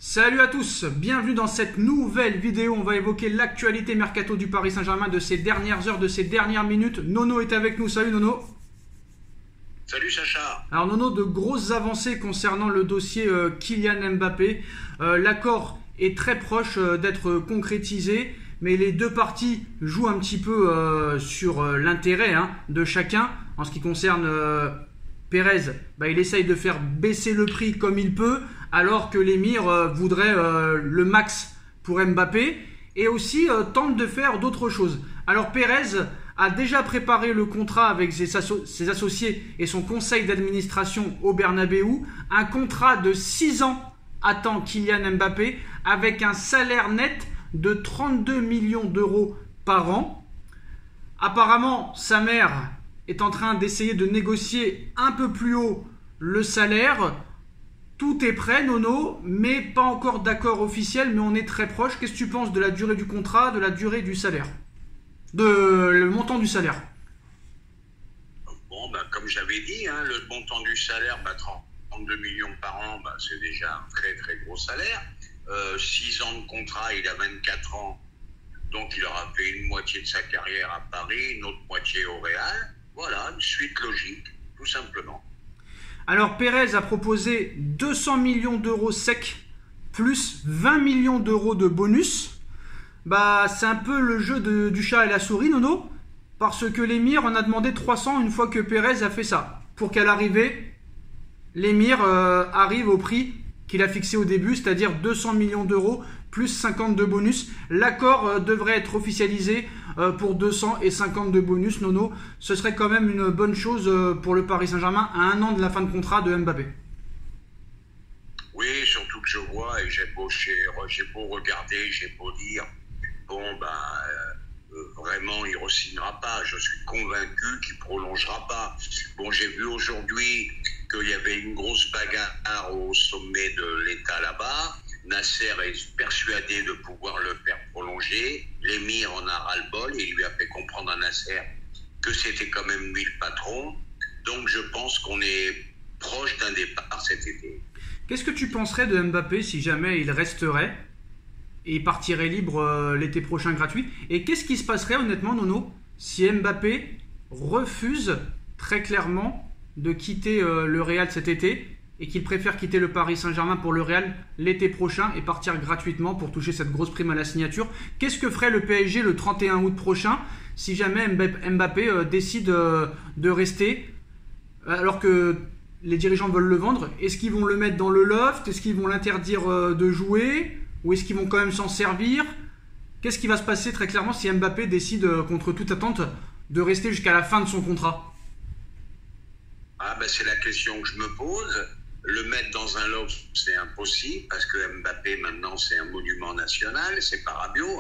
Salut à tous, bienvenue dans cette nouvelle vidéo. On va évoquer l'actualité mercato du Paris Saint-Germain de ces dernières heures, de ces dernières minutes. Nono est avec nous, salut Nono. Salut Sacha. Alors Nono, de grosses avancées concernant le dossier Kylian Mbappé. L'accord est très proche d'être concrétisé, mais les deux parties jouent un petit peu sur l'intérêt de chacun. En ce qui concerne Pérez, il essaye de faire baisser le prix comme il peut, alors que l'émir voudrait le max pour Mbappé et aussi tente de faire d'autres choses. Alors Pérez a déjà préparé le contrat avec ses associés et son conseil d'administration au Bernabéu. Un contrat de 6 ans attend Kylian Mbappé avec un salaire net de 32 millions d'euros par an. Apparemment, sa mère est en train d'essayer de négocier un peu plus haut le salaire. Tout est prêt, Nono, mais pas encore d'accord officiel, mais on est très proche. Qu'est-ce que tu penses de la durée du contrat, de la durée du salaire, le montant du salaire? Bon, comme j'avais dit, le montant du salaire, 32 millions par an, c'est déjà un très très gros salaire. 6 ans de contrat, il a 24 ans, donc il aura fait une moitié de sa carrière à Paris, une autre moitié au Real. Voilà, une suite logique, tout simplement. Alors Pérez a proposé 200 millions d'euros secs plus 20 millions d'euros de bonus. C'est un peu le jeu du chat et la souris, Nono, parce que l'émir en a demandé 300 une fois que Pérez a fait ça. Pour qu'à l'arrivée, l'émir arrive au prix qu'il a fixé au début, c'est-à-dire 200 millions d'euros plus 50 de bonus. L'accord devrait être officialisé pour 200 et 50 de bonus, Nono. Ce serait quand même une bonne chose pour le Paris Saint-Germain à 1 an de la fin de contrat de Mbappé. Oui, surtout que je vois, et j'ai beau regarder, j'ai beau dire, vraiment il ne re-signera pas. Je suis convaincu qu'il ne prolongera pas. Bon, j'ai vu aujourd'hui qu'il y avait une grosse bagarre au sommet de l'État là-bas. Nasser est persuadé de pouvoir le faire prolonger. L'émir en a ras-le-bol et il lui a fait comprendre à Nasser que c'était quand même lui le patron. Donc je pense qu'on est proche d'un départ cet été. Qu'est-ce que tu penserais de Mbappé si jamais il resterait et il partirait libre l'été prochain gratuit? Et qu'est-ce qui se passerait honnêtement, Nono, si Mbappé refuse très clairement de quitter le Real cet été et qu'il préfère quitter le Paris Saint-Germain pour le Real l'été prochain et partir gratuitement pour toucher cette grosse prime à la signature? Qu'est-ce que ferait le PSG le 31 août prochain si jamais Mbappé décide de rester alors que les dirigeants veulent le vendre? Est-ce qu'ils vont le mettre dans le loft? Est-ce qu'ils vont l'interdire de jouer? Ou est-ce qu'ils vont quand même s'en servir? Qu'est-ce qui va se passer très clairement si Mbappé décide, contre toute attente, de rester jusqu'à la fin de son contrat? C'est la question que je me pose. Le mettre dans un loft, c'est impossible, parce que Mbappé, maintenant, c'est un monument national, c'est pas Rabiot,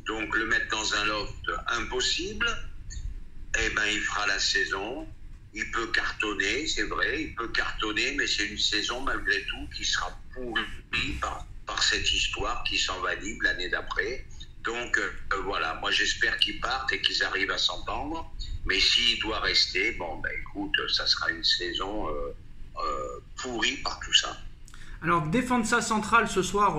Donc, le mettre dans un loft, impossible. Il fera la saison. Il peut cartonner, c'est vrai, il peut cartonner, mais c'est une saison, malgré tout, qui sera pourrie par cette histoire qui s'envenime l'année d'après. Donc, voilà, moi, j'espère qu'ils partent et qu'ils arrivent à s'entendre. Mais s'il doit rester, écoute, ça sera une saison pourrie par tout ça. Alors, Defensa Central ce soir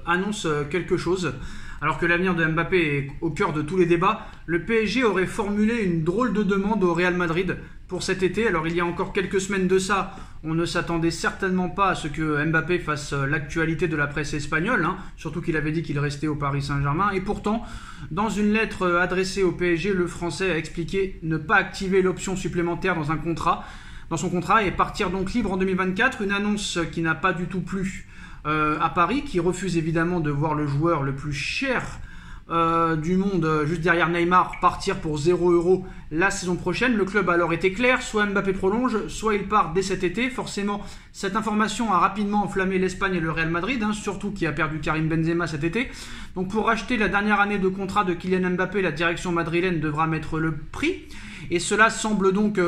annonce quelque chose. Alors que l'avenir de Mbappé est au cœur de tous les débats, le PSG aurait formulé une drôle de demande au Real Madrid pour cet été. Alors il y a encore quelques semaines de ça, on ne s'attendait certainement pas à ce que Mbappé fasse l'actualité de la presse espagnole, surtout qu'il avait dit qu'il restait au Paris Saint-Germain. Et pourtant, dans une lettre adressée au PSG, le Français a expliqué ne pas activer l'option supplémentaire dans son contrat et partir donc libre en 2024. Une annonce qui n'a pas du tout plu à Paris, qui refuse évidemment de voir le joueur le plus cher du monde, juste derrière Neymar, partir pour 0 € la saison prochaine. Le club a alors été clair, soit Mbappé prolonge, soit il part dès cet été. Forcément, cette information a rapidement enflammé l'Espagne et le Real Madrid, surtout qui a perdu Karim Benzema cet été. Donc pour racheter la dernière année de contrat de Kylian Mbappé, la direction madrilène devra mettre le prix. Et cela semble donc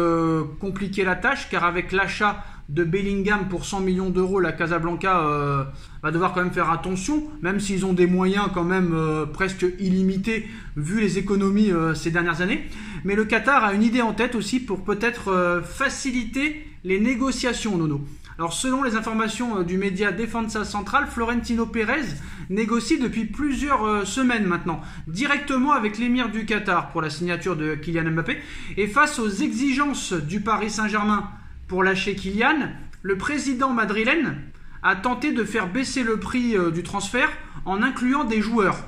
compliquer la tâche, car avec l'achat de Bellingham pour 100 millions d'euros, la Casablanca va devoir quand même faire attention, même s'ils ont des moyens quand même presque illimités vu les économies ces dernières années. Mais le Qatar a une idée en tête aussi pour peut-être faciliter les négociations, Nono. Alors selon les informations du média Defensa Central, Florentino Pérez négocie depuis plusieurs semaines maintenant directement avec l'émir du Qatar pour la signature de Kylian Mbappé. Et face aux exigences du Paris Saint-Germain pour lâcher Kylian, le président madrilène a tenté de faire baisser le prix du transfert en incluant des joueurs.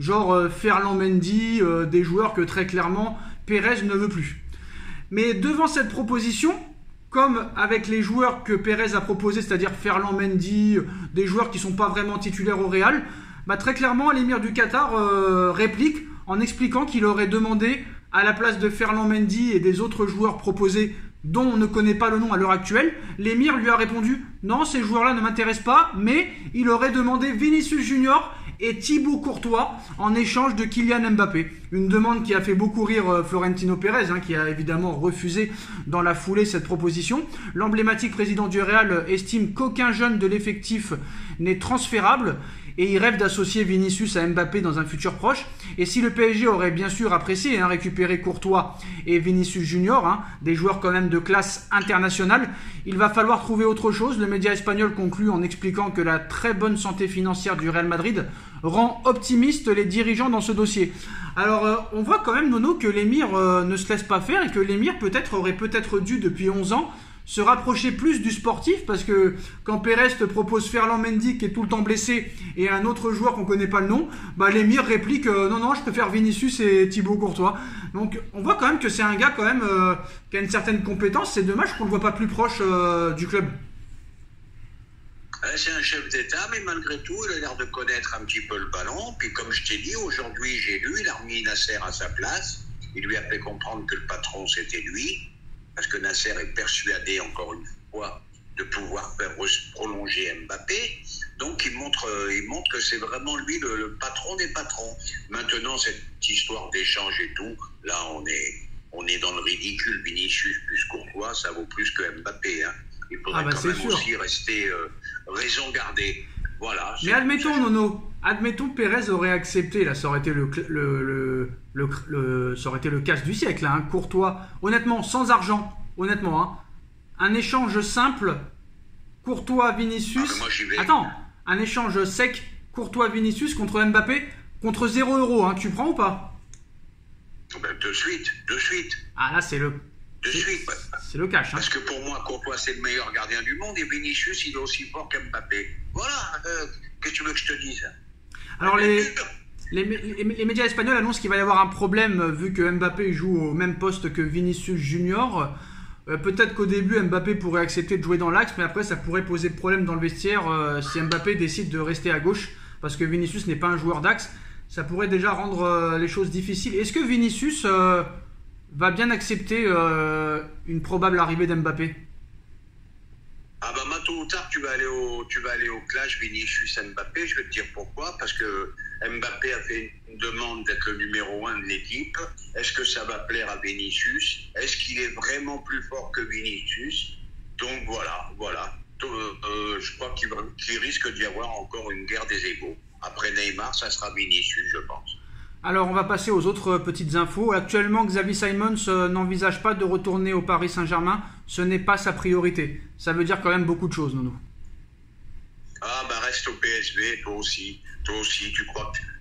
Genre Ferland Mendy, des joueurs que très clairement Pérez ne veut plus. Mais devant cette proposition, comme avec les joueurs que Pérez a proposés, c'est-à-dire Ferland Mendy, des joueurs qui ne sont pas vraiment titulaires au Real, très clairement l'émir du Qatar réplique en expliquant qu'il aurait demandé à la place de Ferland Mendy et des autres joueurs proposés dont on ne connaît pas le nom à l'heure actuelle, l'émir lui a répondu « Non, ces joueurs-là ne m'intéressent pas », mais il aurait demandé Vinicius Junior et Thibaut Courtois en échange de Kylian Mbappé. Une demande qui a fait beaucoup rire Florentino Pérez, qui a évidemment refusé dans la foulée cette proposition. L'emblématique président du Real estime qu'aucun jeune de l'effectif n'est transférable et il rêve d'associer Vinicius à Mbappé dans un futur proche. Et si le PSG aurait bien sûr apprécié récupérer Courtois et Vinicius Junior, des joueurs quand même de classe internationale, il va falloir trouver autre chose. Le média espagnol conclut en expliquant que la très bonne santé financière du Real Madrid rend optimistes les dirigeants dans ce dossier. Alors on voit quand même, Nono, que l'émir ne se laisse pas faire et que l'émir aurait peut-être dû depuis 11 ans se rapprocher plus du sportif, parce que quand Pérez te propose Ferland Mendy qui est tout le temps blessé et un autre joueur qu'on connaît pas le nom, l'émir réplique non, je préfère Vinicius et Thibaut Courtois. Donc on voit quand même que c'est un gars quand même qui a une certaine compétence. C'est dommage qu'on le voit pas plus proche du club. C'est un chef d'État, mais malgré tout, il a l'air de connaître un petit peu le ballon. Puis comme je t'ai dit, aujourd'hui, j'ai lu, il a remis Nasser à sa place. Il lui a fait comprendre que le patron, c'était lui. Parce que Nasser est persuadé, encore une fois, de pouvoir faire prolonger Mbappé. Donc il montre que c'est vraiment lui le patron des patrons. Maintenant, cette histoire d'échange et tout, là, on est dans le ridicule. Vinicius plus Courtois, ça vaut plus que Mbappé. Il faudrait quand même aussi rester raison gardée. Voilà. Mais admettons, Nono, Pérez aurait accepté, là, ça aurait été ça aurait été le cash du siècle, Courtois, honnêtement, sans argent, un échange simple, Courtois-Vinicius, un échange sec, Courtois-Vinicius contre Mbappé, contre 0 €, tu prends ou pas? De suite. Ah là, c'est le cash. Parce que pour moi, Courtois, c'est le meilleur gardien du monde et Vinicius, il est aussi fort qu'Mbappé. Voilà, qu'est-ce que tu veux que je te dise? Alors, les médias espagnols annoncent qu'il va y avoir un problème vu que Mbappé joue au même poste que Vinicius Junior. Peut-être qu'au début, Mbappé pourrait accepter de jouer dans l'axe, mais après, ça pourrait poser problème dans le vestiaire si Mbappé décide de rester à gauche, parce que Vinicius n'est pas un joueur d'axe. Ça pourrait déjà rendre les choses difficiles. Est-ce que Vinicius va bien accepter une probable arrivée d'Mbappé? Tôt ou tard, tu vas aller au clash Vinicius-Mbappé. Je vais te dire pourquoi. Parce que Mbappé a fait une demande d'être le numéro 1 de l'équipe. Est-ce que ça va plaire à Vinicius? Est-ce qu'il est vraiment plus fort que Vinicius? Donc voilà. Je crois qu'il risque d'y avoir encore une guerre des égos. Après Neymar, ça sera Vinicius, je pense. Alors, on va passer aux autres petites infos. Actuellement, Xavi Simons n'envisage pas de retourner au Paris Saint-Germain. Ce n'est pas sa priorité. Ça veut dire quand même beaucoup de choses, Nono. Reste au PSV, toi aussi,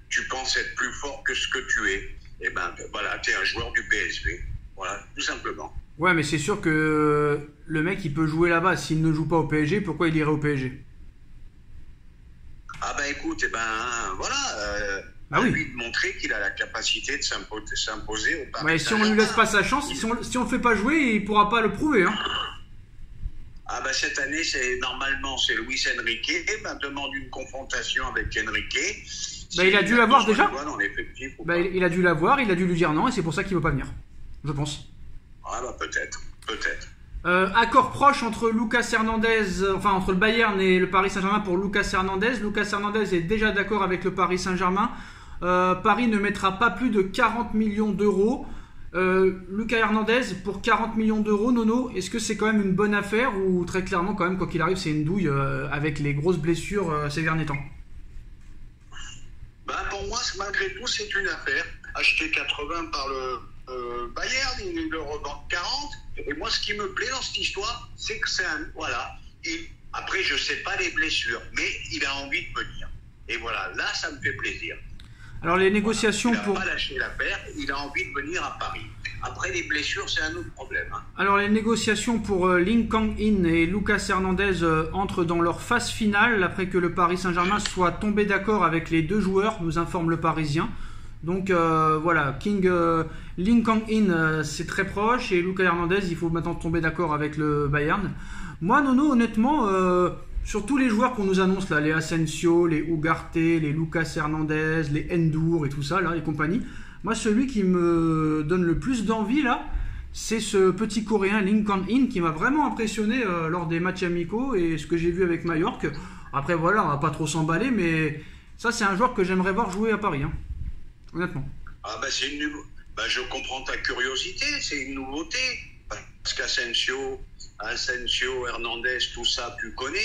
tu penses être plus fort que ce que tu es. T'es un joueur du PSV. Voilà, tout simplement. Ouais, mais c'est sûr que le mec, il peut jouer là-bas. S'il ne joue pas au PSG, pourquoi il irait au PSG? Lui de montrer qu'il a la capacité de s'imposer au Paris. Ouais, si on ne lui laisse pas sa chance, si on le fait pas jouer, il pourra pas le prouver. Cette année, normalement, c'est Luis Enrique. Demande une confrontation avec Enrique. Il a dû l'avoir déjà. Il a dû l'avoir, il a dû lui dire non, et c'est pour ça qu'il veut pas venir. Je pense. Peut-être. Accord proche entre entre le Bayern et le Paris Saint-Germain pour Lucas Hernandez. Lucas Hernandez est déjà d'accord avec le Paris Saint-Germain. Paris ne mettra pas plus de 40 millions d'euros. Lucas Hernandez pour 40 millions d'euros, Nono, est-ce que c'est quand même une bonne affaire ou très clairement quand même, quoi qu'il arrive, c'est une douille avec les grosses blessures ces derniers temps? Pour moi, malgré tout, c'est une affaire. Acheté 80 par le Bayern, il le revend 40. Et moi, ce qui me plaît dans cette histoire, c'est que Après, je ne sais pas les blessures, mais il a envie de venir. Et voilà, là, ça me fait plaisir. Alors les négociations Il n'a pas lâché l'affaire, il a envie de venir à Paris. Après, les blessures, c'est un autre problème. Hein. Alors les négociations pour Ling Kang-in et Lucas Hernandez entrent dans leur phase finale après que le Paris Saint-Germain soit tombé d'accord avec les deux joueurs, nous informe le Parisien. Donc voilà, Ling Kang-in c'est très proche et Lucas Hernandez il faut maintenant tomber d'accord avec le Bayern. Moi Nono honnêtement sur tous les joueurs qu'on nous annonce là, les Asensio, les Ugarte, les Lucas Hernandez, les Endur et tout ça là, les compagnies, moi celui qui me donne le plus d'envie là, c'est ce petit coréen Ling Kang-in qui m'a vraiment impressionné lors des matchs amicaux et ce que j'ai vu avec Majorque. Après voilà, on va pas trop s'emballer mais ça c'est un joueur que j'aimerais voir jouer à Paris hein. Honnêtement. Ah bah c'est je comprends ta curiosité, c'est une nouveauté. Parce qu'Asensio, Hernandez, tout ça, tu connais.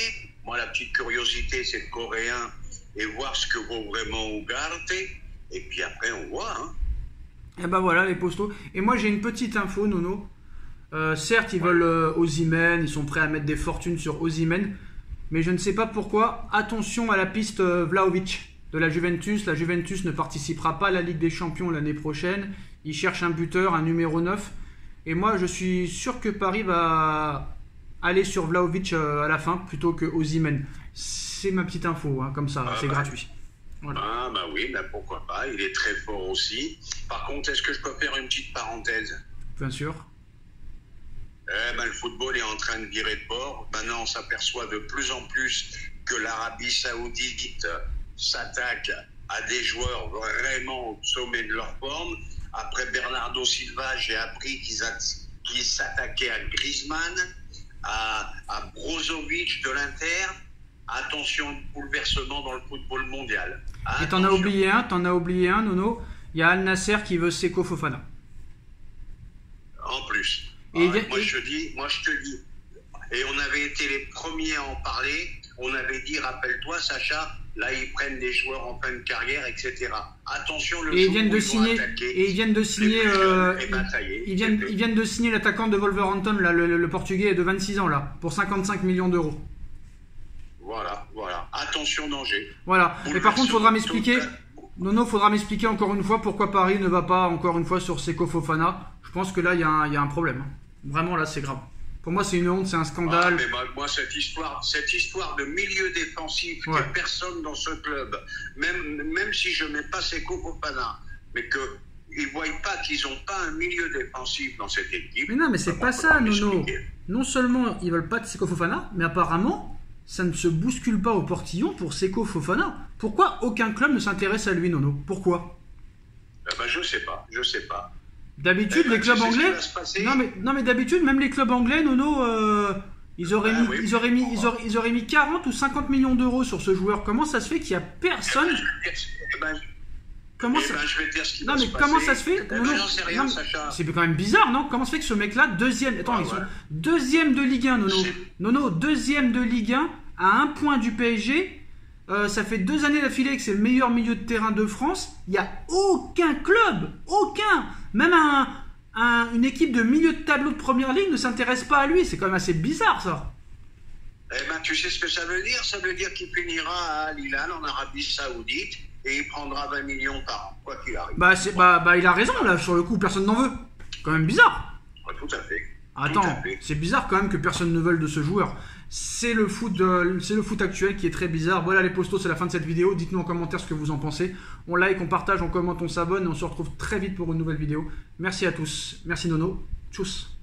Moi, la petite curiosité, c'est le coréen et voir ce que vaut vraiment Ugarte. Et puis après, on voit. Hein. Et ben voilà, les postos. Et moi, j'ai une petite info, Nono. Certes, ils veulent Osimhen, ils sont prêts à mettre des fortunes sur Osimhen. Mais je ne sais pas pourquoi. Attention à la piste Vlahovic de la Juventus. La Juventus ne participera pas à la Ligue des Champions l'année prochaine. Ils cherchent un buteur, un numéro 9. Et moi, je suis sûr que Paris va aller sur Vlahovic à la fin plutôt que Osimhen. C'est ma petite info, hein, comme ça, c'est gratuit. Voilà. Ah bah oui, bah pourquoi pas, il est très fort aussi. Par contre, est-ce que je peux faire une petite parenthèse? Bien sûr. Le football est en train de virer de bord. Maintenant, on s'aperçoit de plus en plus que l'Arabie Saoudite s'attaque à des joueurs vraiment au sommet de leur forme. Après Bernardo Silva, j'ai appris qu'ils s'attaquaient à Griezmann, à Brozovic de l'Inter. Attention, bouleversement dans le football mondial. Attention. Et t'en as oublié un, Nono. Il y a Al Nasser qui veut Seko Fofana. En plus. Moi, je te dis. Et on avait été les premiers à en parler. On avait dit, rappelle-toi, Sacha, là, ils prennent des joueurs en fin de carrière, etc. Attention, ils viennent de signer l'attaquant de Wolverhampton, là, le Portugais de 26 ans, là, pour 55 millions d'euros. Voilà. Attention, danger. Voilà. Mais par contre, faudra m'expliquer encore une fois pourquoi Paris ne va pas encore une fois sur Seko Fofana. Je pense que là, il y a un problème. Vraiment, là, c'est grave. Pour moi, c'est une honte, c'est un scandale. Mais moi, cette histoire de milieu défensif, qu'il n'y a personne dans ce club, même si je ne mets pas Seko Fofana, mais qu'ils ne voient pas qu'ils n'ont pas un milieu défensif dans cette équipe. Mais non, mais c'est pas ça, Nono. Non seulement ils ne veulent pas de Seko Fofana, mais apparemment, ça ne se bouscule pas au portillon pour Seko Fofana. Pourquoi aucun club ne s'intéresse à lui, Nono? Pourquoi? Je sais pas. D'habitude, les clubs anglais. Non, mais d'habitude, même les clubs anglais, Nono, ils auraient mis 40 ou 50 millions d'euros sur ce joueur. Comment ça se fait qu'il n'y a personne? Je vais te dire ce qui va se passer. Comment ça se fait? J'en sais rien, Sacha. C'est quand même bizarre, non? Comment ça se fait que ce mec-là, deuxième. Attends, ils sont deuxième de Ligue 1, Nono. Nono, deuxième de Ligue 1, à 1 point du PSG. Ça fait 2 années d'affilée que c'est le meilleur milieu de terrain de France. Il n'y a aucun club, même une équipe de milieu de tableau de première ligue ne s'intéresse pas à lui. C'est quand même assez bizarre, ça. Tu sais ce que ça veut dire? Ça veut dire qu'il finira à Al Hilal en Arabie Saoudite et il prendra 20 millions par an, quoi qu'il arrive. Il a raison, là, sur le coup, personne n'en veut. Quand même bizarre. Tout à fait. Attends, c'est bizarre quand même que personne ne veuille de ce joueur. C'est le foot actuel qui est très bizarre. Voilà les postos, c'est la fin de cette vidéo. Dites-nous en commentaire ce que vous en pensez. On like, on partage, on commente, on s'abonne et on se retrouve très vite pour une nouvelle vidéo. Merci à tous. Merci Nono. Tchuss.